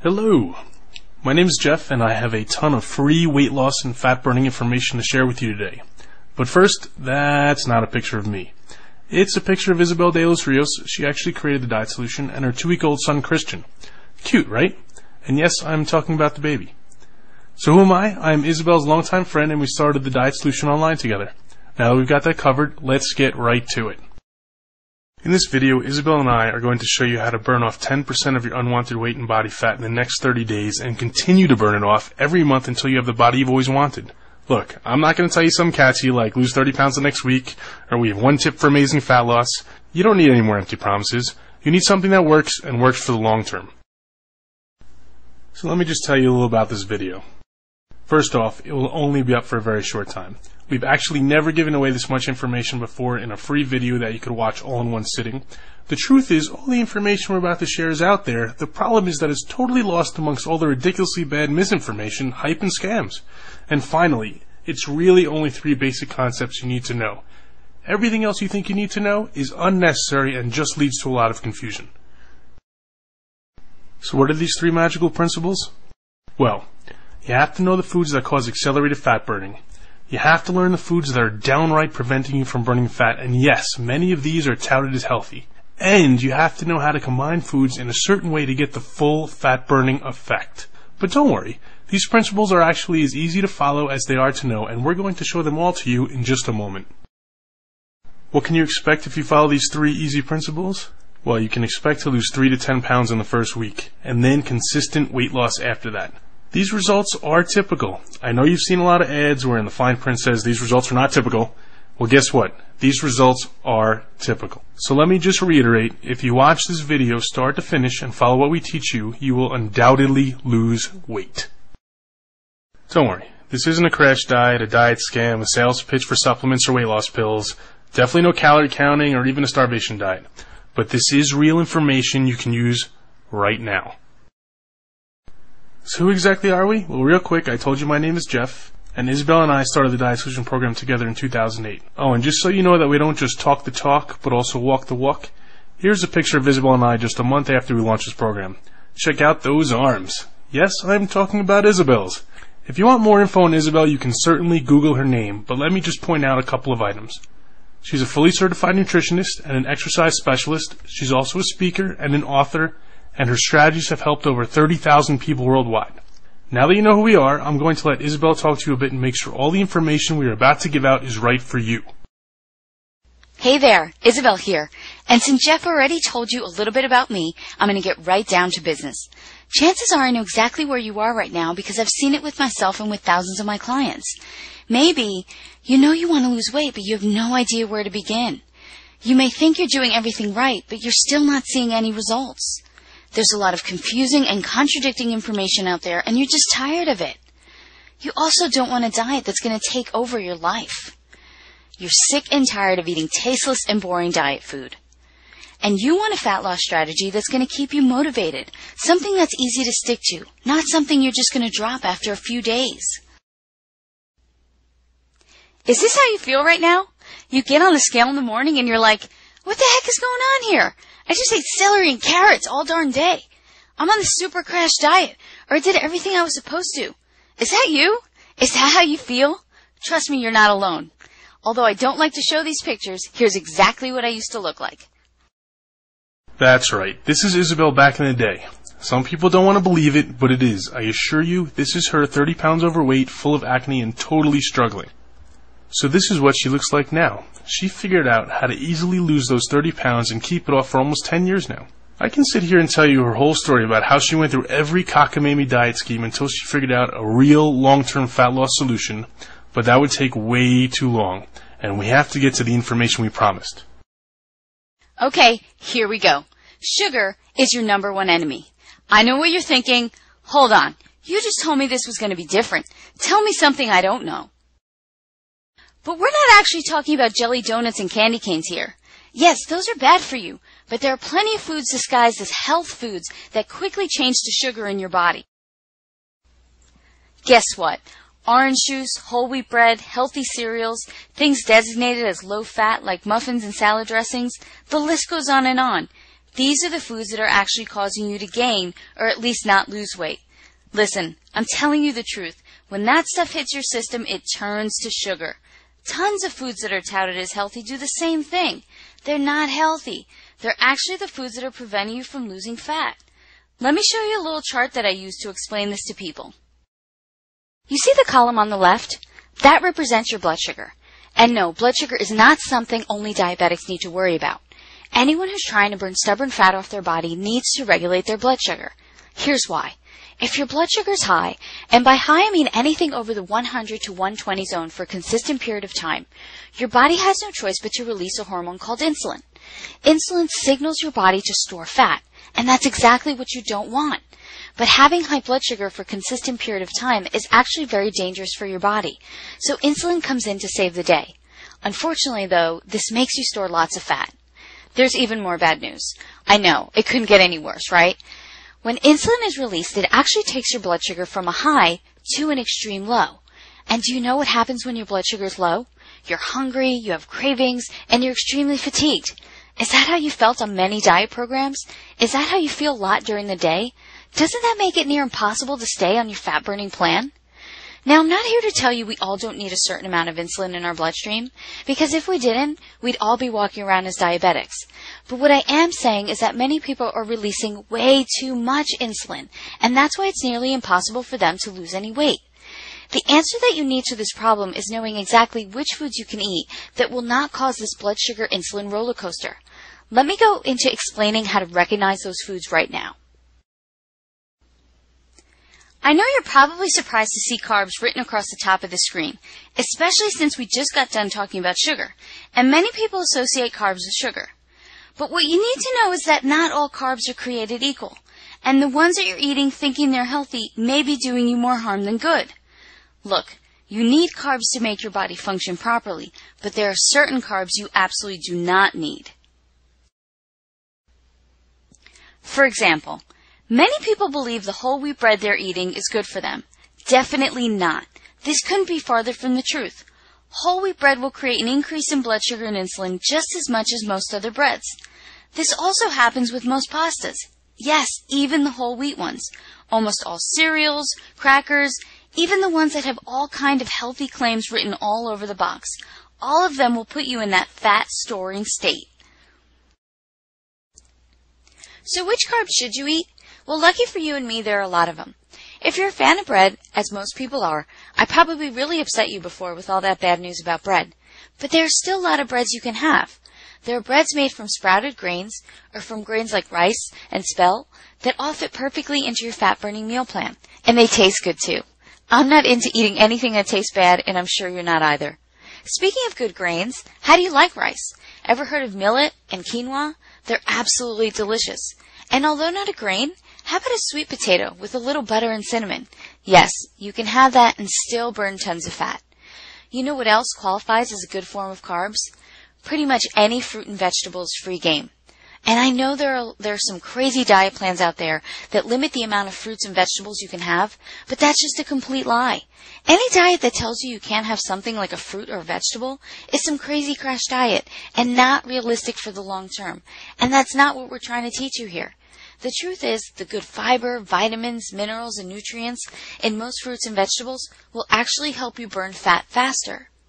Hello, my name is Jeff and I have a ton of free weight loss and fat burning information to share with you today. But first, that's not a picture of me. It's a picture of Isabel de los Rios. She actually created the diet solution, and her 2-week-old son Christian. Cute, right? And yes, I'm talking about the baby. So who am I? I'm Isabel's longtime friend and we started the diet solution online together. Now that we've got that covered, let's get right to it. In this video, Isabel and I are going to show you how to burn off 10% of your unwanted weight and body fat in the next 30 days and continue to burn it off every month until you have the body you've always wanted. Look, I'm not going to tell you some catchy like lose 30 pounds the next week or we have one tip for amazing fat loss. You don't need any more empty promises. You need something that works and works for the long term. So let me just tell you a little about this video. First off, it will only be up for a very short time. We've actually never given away this much information before in a free video that you could watch all in one sitting. The truth is, all the information we're about to share is out there. The problem is that it's totally lost amongst all the ridiculously bad misinformation, hype, and scams. And finally, it's really only 3 basic concepts you need to know. Everything else you think you need to know is unnecessary and just leads to a lot of confusion. So what are these 3 magical principles? Well, you have to know the foods that cause accelerated fat burning. You have to learn the foods that are downright preventing you from burning fat, and yes, many of these are touted as healthy. And you have to know how to combine foods in a certain way to get the full fat burning effect. But don't worry, these principles are actually as easy to follow as they are to know, and we're going to show them all to you in just a moment. What can you expect if you follow these 3 easy principles? Well, you can expect to lose 3 to 10 pounds in the first week, and then consistent weight loss after that. These results are typical. I know you've seen a lot of ads where in the fine print says these results are not typical. Well, guess what? These results are typical. So let me just reiterate, if you watch this video start to finish and follow what we teach you, you will undoubtedly lose weight. Don't worry, this isn't a crash diet, a diet scam, a sales pitch for supplements or weight loss pills, definitely no calorie counting or even a starvation diet. But this is real information you can use right now. So who exactly are we? Well, real quick, I told you my name is Jeff, and Isabel and I started the Diet Solution program together in 2008. Oh, and just so you know that we don't just talk the talk, but also walk the walk, here's a picture of Isabel and I just a month after we launched this program. Check out those arms. Yes, I'm talking about Isabel's. If you want more info on Isabel, you can certainly Google her name, but let me just point out a couple of items. She's a fully certified nutritionist and an exercise specialist. She's also a speaker and an author, and her strategies have helped over 30,000 people worldwide. Now that you know who we are, I'm going to let Isabel talk to you a bit and make sure all the information we are about to give out is right for you. Hey there, Isabel here. And since Jeff already told you a little bit about me, I'm going to get right down to business. Chances are I know exactly where you are right now because I've seen it with myself and with thousands of my clients. Maybe you know you want to lose weight, but you have no idea where to begin. You may think you're doing everything right, but you're still not seeing any results. There's a lot of confusing and contradicting information out there, and you're just tired of it. You also don't want a diet that's going to take over your life. You're sick and tired of eating tasteless and boring diet food. And you want a fat loss strategy that's going to keep you motivated, something that's easy to stick to, not something you're just going to drop after a few days. Is this how you feel right now? You get on the scale in the morning and you're like, what the heck is going on here? I just ate celery and carrots all darn day. I'm on the super crash diet, or I did everything I was supposed to. Is that you? Is that how you feel? Trust me, you're not alone. Although I don't like to show these pictures, here's exactly what I used to look like. That's right. This is Isabel back in the day. Some people don't want to believe it, but it is. I assure you, this is her 30 pounds overweight, full of acne, and totally struggling. So this is what she looks like now. She figured out how to easily lose those 30 pounds and keep it off for almost 10 years now. I can sit here and tell you her whole story about how she went through every cockamamie diet scheme until she figured out a real long-term fat loss solution, but that would take way too long, and we have to get to the information we promised. Okay, here we go. Sugar is your number 1 enemy. I know what you're thinking. Hold on. You just told me this was going to be different. Tell me something I don't know. But we're not actually talking about jelly donuts and candy canes here. Yes, those are bad for you, but there are plenty of foods disguised as health foods that quickly change to sugar in your body. Guess what? Orange juice, whole wheat bread, healthy cereals, things designated as low fat like muffins and salad dressings, the list goes on and on. These are the foods that are actually causing you to gain, or at least not lose weight. Listen, I'm telling you the truth. When that stuff hits your system, it turns to sugar. Tons of foods that are touted as healthy do the same thing. They're not healthy. They're actually the foods that are preventing you from losing fat. Let me show you a little chart that I use to explain this to people. You see the column on the left? That represents your blood sugar. And no, blood sugar is not something only diabetics need to worry about. Anyone who's trying to burn stubborn fat off their body needs to regulate their blood sugar. Here's why. If your blood sugar is high, and by high I mean anything over the 100 to 120 zone for a consistent period of time, your body has no choice but to release a hormone called insulin. Insulin signals your body to store fat, and that's exactly what you don't want. But having high blood sugar for a consistent period of time is actually very dangerous for your body, so insulin comes in to save the day. Unfortunately, though, this makes you store lots of fat. There's even more bad news. I know, it couldn't get any worse, right? When insulin is released, it actually takes your blood sugar from a high to an extreme low. And do you know what happens when your blood sugar is low? You're hungry, you have cravings, and you're extremely fatigued. Is that how you felt on many diet programs? Is that how you feel a lot during the day? Doesn't that make it near impossible to stay on your fat-burning plan? Now, I'm not here to tell you we all don't need a certain amount of insulin in our bloodstream, because if we didn't, we'd all be walking around as diabetics. But what I am saying is that many people are releasing way too much insulin, and that's why it's nearly impossible for them to lose any weight. The answer that you need to this problem is knowing exactly which foods you can eat that will not cause this blood sugar insulin roller coaster. Let me go into explaining how to recognize those foods right now. I know you're probably surprised to see carbs written across the top of the screen, especially since we just got done talking about sugar, and many people associate carbs with sugar. But what you need to know is that not all carbs are created equal, and the ones that you're eating thinking they're healthy may be doing you more harm than good. Look, you need carbs to make your body function properly, but there are certain carbs you absolutely do not need. For example, many people believe the whole wheat bread they're eating is good for them. Definitely not. This couldn't be farther from the truth. Whole wheat bread will create an increase in blood sugar and insulin just as much as most other breads. This also happens with most pastas. Yes, even the whole wheat ones. Almost all cereals, crackers, even the ones that have all kind of healthy claims written all over the box. All of them will put you in that fat-storing state. So which carbs should you eat? Well, lucky for you and me, there are a lot of them. If you're a fan of bread, as most people are, I probably really upset you before with all that bad news about bread. But there are still a lot of breads you can have. There are breads made from sprouted grains, or from grains like rice and spelt, that all fit perfectly into your fat-burning meal plan. And they taste good, too. I'm not into eating anything that tastes bad, and I'm sure you're not either. Speaking of good grains, how do you like rice? Ever heard of millet and quinoa? They're absolutely delicious. And although not a grain, how about a sweet potato with a little butter and cinnamon? Yes, you can have that and still burn tons of fat. You know what else qualifies as a good form of carbs? Pretty much any fruit and vegetable is free game. And I know there are some crazy diet plans out there that limit the amount of fruits and vegetables you can have, but that's just a complete lie. Any diet that tells you you can't have something like a fruit or a vegetable is some crazy crash diet and not realistic for the long term. And that's not what we're trying to teach you here. The truth is, the good fiber, vitamins, minerals, and nutrients in most fruits and vegetables will actually help you burn fat faster.